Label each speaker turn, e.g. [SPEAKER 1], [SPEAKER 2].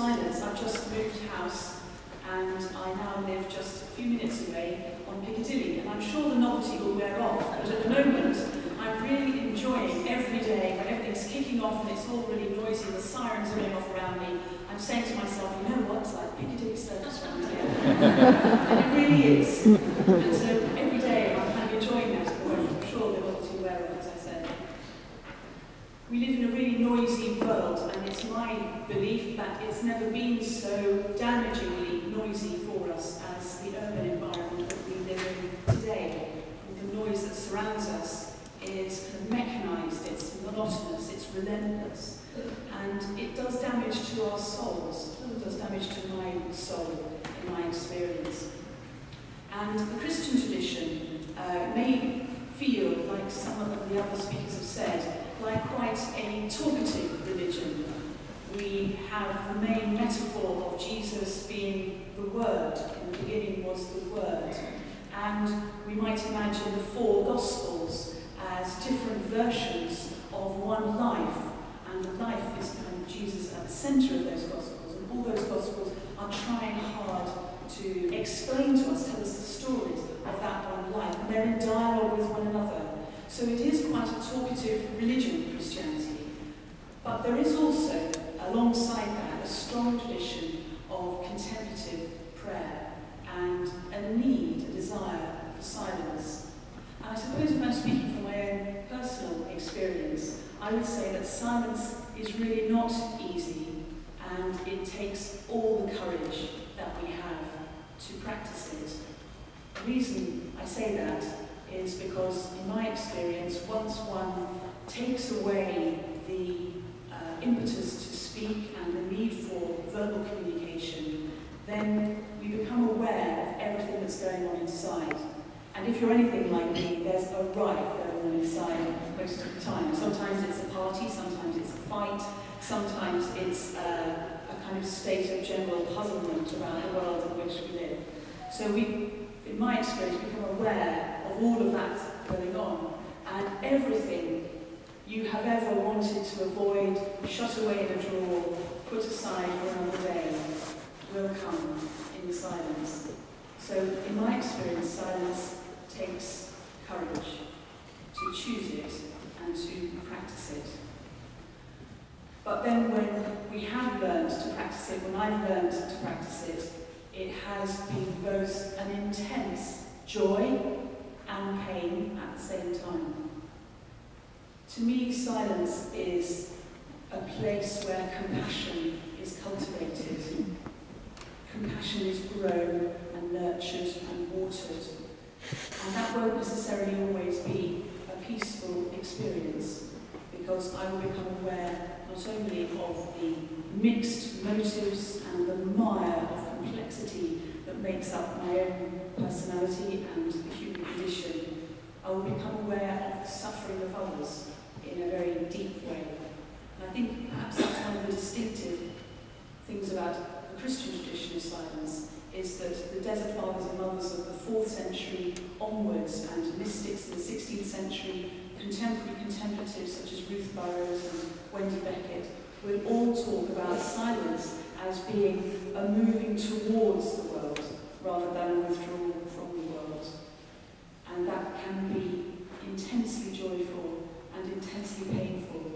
[SPEAKER 1] silence. I've just moved house and I now live just a few minutes away on Piccadilly, and I'm sure the novelty will wear off, but at the moment I'm really enjoying every day when everything's kicking off and it's all really noisy, the sirens are going off around me. I'm saying to myself, you know what, it's like Piccadilly Circus around here. And it really is. And so every day I'm kind of enjoying that, but I'm sure the novelty will wear off, as I said. We live in a really noisy world, and it's my belief that it's never been so damagingly noisy for us as the urban environment that we live in today. And the noise that surrounds us is kind of mechanised, it's monotonous, it's relentless, and it does damage to our souls. It does damage to my soul, in my experience. And the Christian tradition may feel, like some of the other speakers have said, like quite a talkative religion. We have the main metaphor of Jesus being the Word. In the beginning was the Word. And we might imagine the four Gospels as different versions of one life. And the life is kind of Jesus at the centre of those Gospels. And all those Gospels are trying hard to explain to us, tell us the stories of that one life. And they're in dialogue with one another. So it is quite a talkative religion, Christianity. But there is also, alongside that, a strong tradition of contemplative prayer and a need, a desire for silence. And I suppose if I'm speaking from my own personal experience, I would say that silence is really not easy, and it takes all the courage that we have to practice it. The reason I say that is because, in my experience, once one takes away the impetus to speak and the need for verbal communication, then we become aware of everything that's going on inside. And if you're anything like me, there's a riot going on inside most of the time. Sometimes it's a party, sometimes it's a fight, sometimes it's a kind of state of general puzzlement around the world in which we live. So we, in my experience, become aware of all of that going on, and everything you have ever wanted to avoid, shut away in a drawer, put aside for another day, will come in the silence. So in my experience, silence takes courage to choose it and to practice it. But then when we have learned to practice it, when I've learned to practice it, it has been both an intense joy and pain at the same time. To me, silence is a place where compassion is cultivated. Compassion is grown and nurtured and watered. And that won't necessarily always be a peaceful experience, because I will become aware not only of the mixed motives and the mire of complexity that makes up my own personality and the human condition, I will become aware of the suffering of others in a very deep way. And I think perhaps that's one of the distinctive things about the Christian tradition of silence, is that the Desert Fathers and Mothers of the 4th century onwards, and mystics in the 16th century, contemporary contemplatives such as Ruth Burroughs and Wendy Beckett, would all talk about silence as being a moving towards the world rather than a withdrawal from the world. And that can be intensely joyful and intensely painful